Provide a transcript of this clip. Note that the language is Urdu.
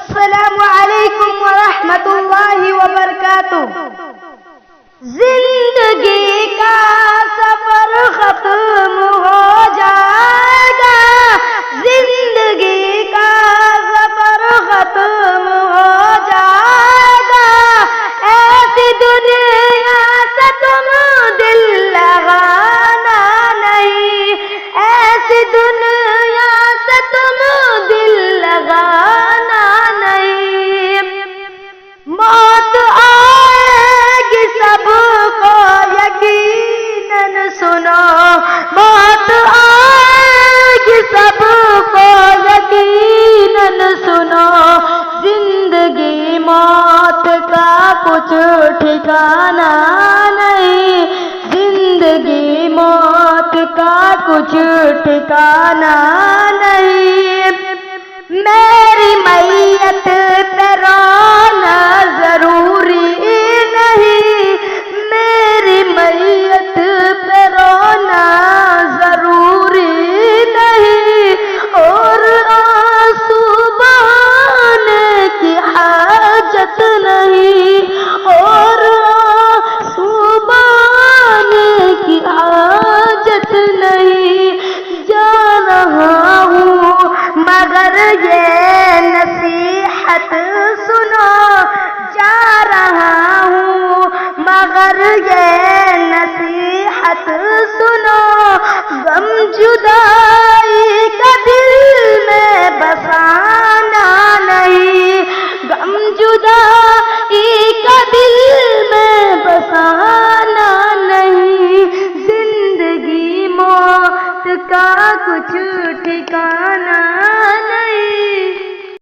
السلام علیکم ورحمۃ اللہ وبرکاتہ۔ زندگی کا سفر ختم ہو جائے گا، زندگی کا سفر ختم ہو جائے گا، ایسی دنیا سے تم دل لگانا نہیں، ایسی دنیا سے تم دل لگانا نہیں۔ موت آئے گی سب کو یقیناً سنو، موت آئے گی سب کو یقیناً سنو، زندگی موت کا کچھ ٹھکانا نہیں، زندگی موت کا کچھ ٹھکانا نہیں۔ میری میت پہ رونا ضروری نہیں، میری میت پہ رونا ضروری نہیں، اور آنسو بہانے کی حاجت نہیں، اور آنسو بہانے کی حاجت نہیں۔ جا رہا ہوں مگر یہ نصیحت سنو، جا رہا ہوں مگر یہ نصیحت سنو، غم جدائی کا دل میں بسانا نہیں، غم جدائی کا دل میں بسانا نہیں، زندگی موت کا کچھ ٹھکانا